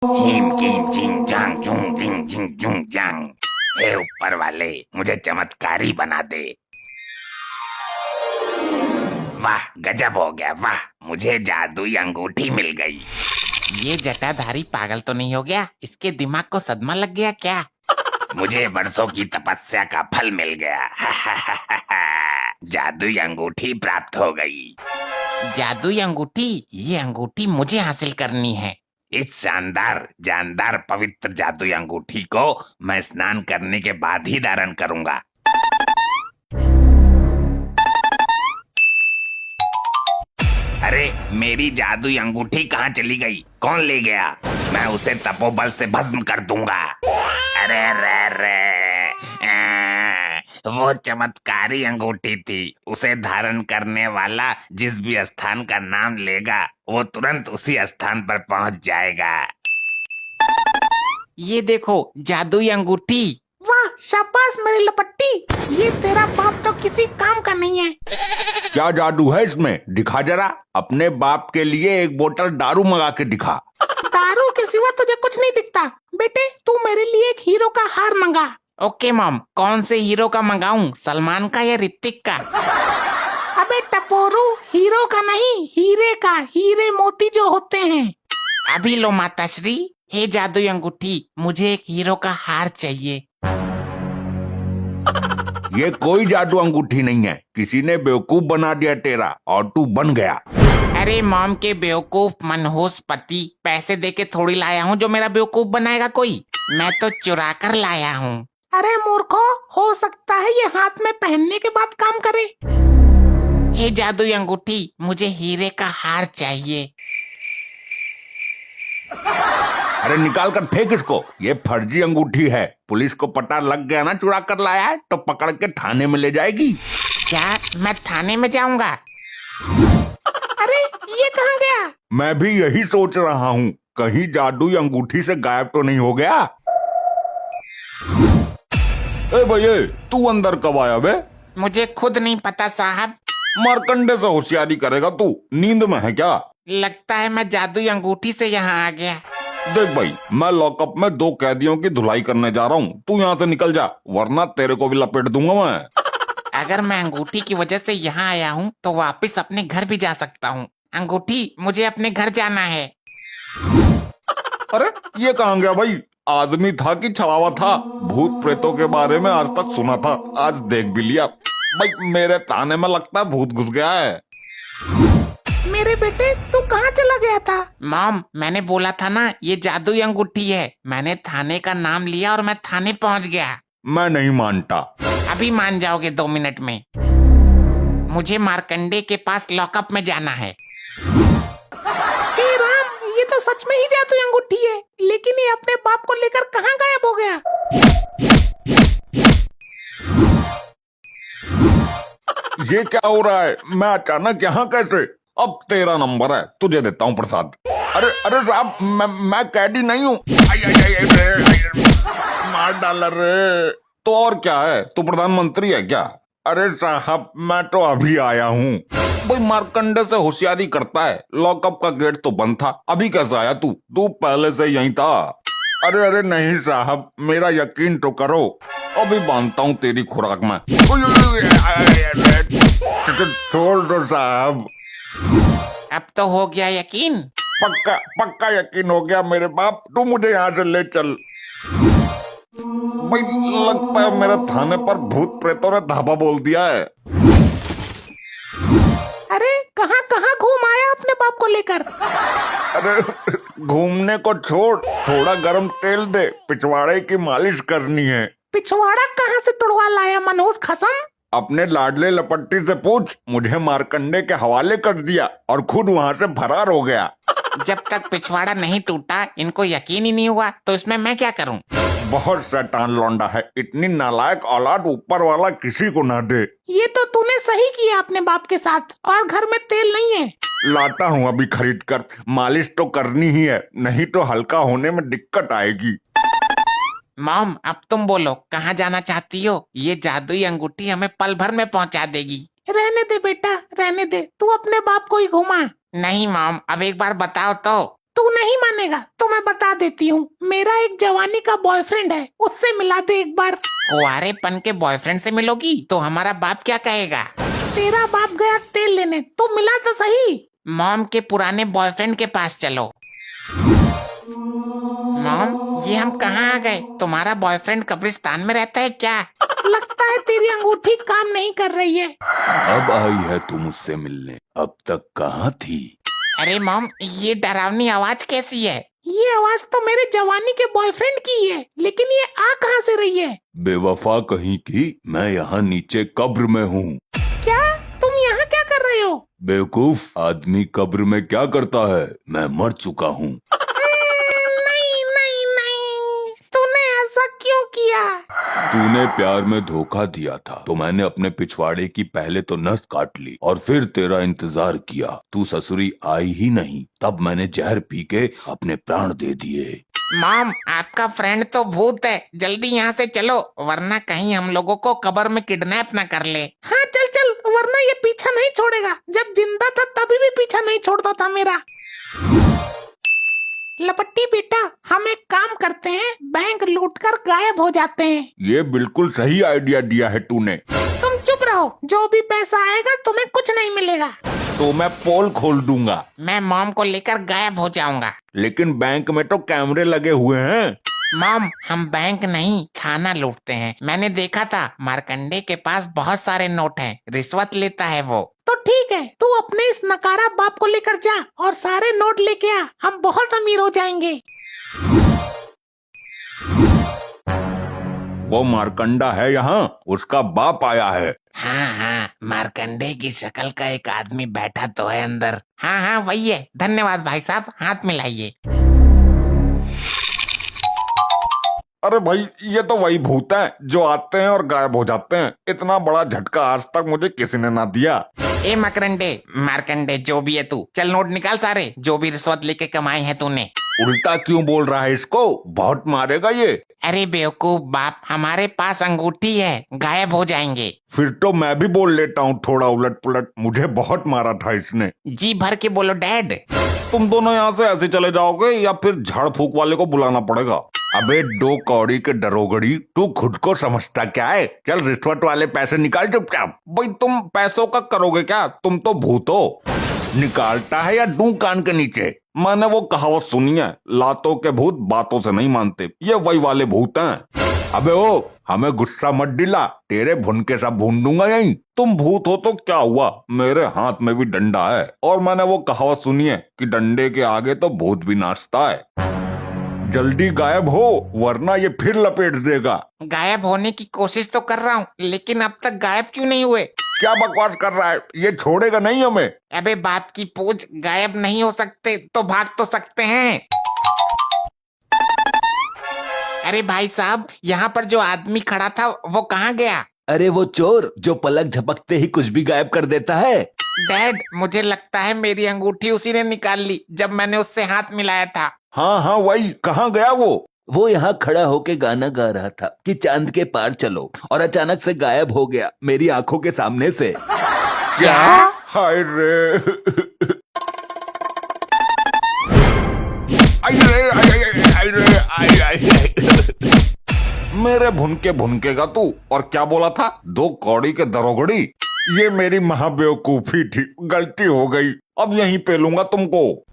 Him किम चिंग चांग चुंग चिंग चिंग चुंग चांग। हे ऊपर वाले, मुझे चमत्कारी बना दे। वाह, गजब हो गया, वाह, मुझे जादुई अंगूठी मिल गई। ये जटाधारी पागल तो नहीं हो गया? इसके दिमाग को सदमा लग गया क्या? मुझे बरसों की तपस्या का फल मिल गया। जादुई अंगूठी प्राप्त हो गई। जादुई अंगूठी? ये अंगूठी मुझे हासिल करनी है। इस शानदार जानदार पवित्र जादुई अंगूठी को मैं स्नान करने के बाद ही धारण करूंगा। अरे, मेरी जादुई अंगूठी कहाँ चली गई? कौन ले गया? मैं उसे तपोबल से भस्म कर दूंगा। अरे रे रे, वो चमत्कारी अंगूठी थी। उसे धारण करने वाला जिस भी स्थान का नाम लेगा, वो तुरंत उसी स्थान पर पहुंच जाएगा। ये देखो, जादुई अंगूठी। वाह, शाबाश मेरी लपट्टी। ये तेरा बाप तो किसी काम का नहीं है। क्या जादू है इसमें? दिखा जरा। अपने बाप के लिए एक बोतल दारू मंगा के दिखा। दारू के सिवा तुझे कुछ नहीं दिखता। बेटे, तू मेरे लिए एक हीरो का हार मंगा। ओके मॉम, कौन से हीरो का मंगाऊं? सलमान का या ऋतिक का? अबे टपोरू, हीरो का नहीं, हीरे का। हीरे मोती जो होते हैं। अभी लो माताश्री। हे जादुई अंगूठी, मुझे एक हीरो का हार चाहिए। ये कोई जादू अंगूठी नहीं है। किसी ने बेवकूफ बना दिया तेरा और तू बन गया। अरे मॉम के बेवकूफ मनहूस पति, पैसे देके थोड़ी लाया हूँ जो मेरा बेवकूफ बनाएगा कोई। मैं तो चुरा कर लाया हूँ। अरे मूर्खो, हो सकता है ये हाथ में पहनने के बाद काम करे। हे जादुई अंगूठी, मुझे हीरे का हार चाहिए। अरे निकाल कर फेंक इसको। ये फर्जी अंगूठी है। पुलिस को पता लग गया ना चुरा कर लाया है, तो पकड़ के थाने में ले जाएगी। क्या मैं थाने में जाऊंगा? अरे ये कहाँ गया? मैं भी यही सोच रहा हूँ, कहीं जादुई अंगूठी से गायब तो नहीं हो गया। ए भैया, तू अंदर कब आया बे? मुझे खुद नहीं पता साहब। मारकंडे से होशियारी करेगा तू? नींद में है क्या? लगता है मैं जादुई अंगूठी से यहाँ आ गया। देख भाई, मैं लॉकअप में 2 कैदियों की धुलाई करने जा रहा हूँ। तू यहाँ से निकल जा, वरना तेरे को भी लपेट दूंगा मैं। अगर मैं अंगूठी की वजह से यहाँ आया हूँ तो वापस अपने घर भी जा सकता हूँ। अंगूठी, मुझे अपने घर जाना है। अरे ये कहाँ गया भाई? आदमी था कि छलावा था? भूत प्रेतों के बारे में आज तक सुना था, आज देख भी लिया। भाई मेरे ताने में लगता है भूत घुस गया है। मेरे बेटे, तू कहाँ चला गया था? मॉम, मैंने बोला था ना, ये जादुई अंगूठी है। मैंने थाने का नाम लिया और मैं थाने पहुँच गया। मैं नहीं मानता। अभी मान जाओगे 2 मिनट में। मुझे मार्कंडे के पास लॉकअप में जाना है। हे राम, ये तो सच में ही जादुई अंगूठी है। लेकिन ये अपने बाप को लेकर कहाँ गायब हो गया? ये क्या हो रहा है? मैं अचानक यहाँ कैसे? अब तेरा नंबर है, तुझे देता हूँ प्रसाद। अरे अरे साहब, मैं कैदी नहीं हूँ। मार डाला रे। तो और क्या है, तू प्रधानमंत्री है क्या? अरे साहब, मैं तो अभी आया हूँ। भाई मार्कंडे से होशियारी करता है। लॉकअप का गेट तो बंद था, अभी कैसे आया तू? तू पहले से यहीं था। अरे अरे नहीं साहब, मेरा यकीन तो करो, अभी बांधता हूँ तेरी खुराक में। छोड़ दो साहब। अब तो हो गया यकीन? पक्का पक्का यकीन हो गया मेरे बाप। तू मुझे यहाँ से ले चल। भाई लगता है मेरे थाने पर भूत प्रेतों ने धाबा बोल दिया है। अरे कहाँ कहाँ घूम आया अपने बाप को लेकर? अरे घूमने को छोड़, थोड़ा गरम तेल दे, पिछवाड़े की मालिश करनी है। पिछवाड़ा कहाँ से तुड़वा लाया मनोज खसम? अपने लाडले लपट्टी से पूछ, मुझे मारकंडे के हवाले कर दिया और खुद वहाँ से फरार हो गया। जब तक पिछवाड़ा नहीं टूटा, इनको यकीन ही नहीं हुआ, तो इसमें मैं क्या करूं? बहुत शैतान लौंडा है। इतनी नालायक औलाद ऊपर वाला किसी को ना दे। ये तो तूने सही किया अपने बाप के साथ। और घर में तेल नहीं है? लाता हूँ अभी खरीद कर। मालिश तो करनी ही है, नहीं तो हल्का होने में दिक्कत आएगी। मॉम, अब तुम बोलो, कहाँ जाना चाहती हो? ये जादुई अंगूठी हमें पल भर में पहुँचा देगी। रहने दे बेटा, रहने दे। तू अपने बाप को ही घुमा। नहीं मॉम, अब एक बार बताओ तो। तू नहीं मानेगा तो मैं बता देती हूँ। मेरा एक जवानी का बॉयफ्रेंड है, उससे मिला दे एक बार। कुंवारेपन के बॉयफ्रेंड से मिलोगी तो हमारा बाप क्या कहेगा? तेरा बाप गया तेल लेने, तो मिला तो सही। मॉम के पुराने बॉयफ्रेंड के पास चलो। मॉम, ये हम कहाँ आ गए? तुम्हारा बॉयफ्रेंड कब्रिस्तान में रहता है क्या? लगता है तेरी अंगूठी काम नहीं कर रही है। अब आई है तू मुझसे मिलने, अब तक कहाँ थी? अरे मॉम, ये डरावनी आवाज कैसी है? ये आवाज तो मेरे जवानी के बॉयफ्रेंड की है, लेकिन ये आ कहाँ से रही है? बेवफा कहीं की, मैं यहाँ नीचे कब्र में हूँ। क्या तुम यहाँ क्या कर रहे हो? बेवकूफ, आदमी कब्र में क्या करता है? मैं मर चुका हूँ। नहीं नहीं नहीं, तूने ऐसा क्यों किया? तूने प्यार में धोखा दिया था तो मैंने अपने पिछवाड़े की पहले तो नस काट ली और फिर तेरा इंतजार किया। तू ससुरी आई ही नहीं, तब मैंने जहर पी के अपने प्राण दे दिए। मॉम, आपका फ्रेंड तो भूत है, जल्दी यहाँ से चलो वरना कहीं हम लोगों को कब्र में किडनैप न कर ले। हाँ चल चल, वरना ये पीछा नहीं छोड़ेगा। जब जिंदा था तभी भी पीछा नहीं छोड़ता था मेरा। लपट्टी बेटा, हम एक काम करते हैं, बैंक लूटकर गायब हो जाते हैं। ये बिल्कुल सही आइडिया दिया है तूने। तुम चुप रहो, जो भी पैसा आएगा तुम्हें कुछ नहीं मिलेगा। तो मैं पोल खोल दूंगा। मैं मॉम को लेकर गायब हो जाऊंगा। लेकिन बैंक में तो कैमरे लगे हुए हैं। मॉम, हम बैंक नहीं थाना लूटते हैं। मैंने देखा था, मार्कंडे के पास बहुत सारे नोट हैं, रिश्वत लेता है वो। तो ठीक है, तू अपने इस नकारा बाप को लेकर जा और सारे नोट लेके आ, हम बहुत अमीर हो जाएंगे। वो मार्कंडा है यहाँ, उसका बाप आया है। हाँ हाँ, मार्कंडे की शक्ल का एक आदमी बैठा तो है अंदर। हाँ हाँ वही है। धन्यवाद भाई साहब, हाथ मिलाइए। अरे भाई, ये तो वही भूत हैं जो आते हैं और गायब हो जाते हैं। इतना बड़ा झटका आज तक मुझे किसी ने ना दिया। ए मार्कंडे, जो भी है तू, चल नोट निकाल सारे, जो भी रिश्वत लेके कमाए हैं तूने। उल्टा क्यों बोल रहा है इसको? बहुत मारेगा ये। अरे बेवकूफ बाप, हमारे पास अंगूठी है, गायब हो जाएंगे। फिर तो मैं भी बोल लेता हूँ थोड़ा उलट पुलट। मुझे बहुत मारा था इसने। जी भर के बोलो डैड। तुम दोनों यहाँ से ऐसे चले जाओगे या फिर झाड़ फूक वाले को बुलाना पड़ेगा? अबे दो कौड़ी के डरोगड़ी, तू खुद को समझता क्या है? चल रिश्वत वाले पैसे निकाल चुपचाप। भाई तुम पैसों का करोगे क्या? तुम तो भूत हो। निकालता है या दूं कान के नीचे? मैंने वो कहावत सुनी है, लातों के भूत बातों से नहीं मानते। ये वही वाले भूत हैं। अबे ओ, हमें गुस्सा मत दिला, तेरे भुनके सब भून दूंगा यहीं। तुम भूत हो तो क्या हुआ, मेरे हाथ में भी डंडा है। और मैंने वो कहावत सुनी है कि डंडे के आगे तो भूत भी नाचता है। जल्दी गायब हो वरना ये फिर लपेट देगा। गायब होने की कोशिश तो कर रहा हूँ, लेकिन अब तक गायब क्यों नहीं हुए? क्या बकवास कर रहा है? ये छोड़ेगा नहीं हमें। अबे बाप की पूछ, गायब नहीं हो सकते तो भाग तो सकते हैं। अरे भाई साहब, यहाँ पर जो आदमी खड़ा था वो कहाँ गया? अरे वो चोर जो पलक झपकते ही कुछ भी गायब कर देता है। डैड, मुझे लगता है मेरी अंगूठी उसी ने निकाल ली जब मैंने उससे हाथ मिलाया था। हाँ हाँ वही, कहाँ गया वो यहाँ खड़ा होके गाना गा रहा था कि चांद के पार चलो, और अचानक से गायब हो गया मेरी आंखों के सामने से। क्या? हाय रे, आई रे, आई रे, आई। मेरे भुनके भुनकेगा तू। और क्या बोला था? दो कौड़ी के दरोगड़ी। ये मेरी महाबेवकूफी थी, गलती हो गई। अब यहीं पे लूंगा तुमको।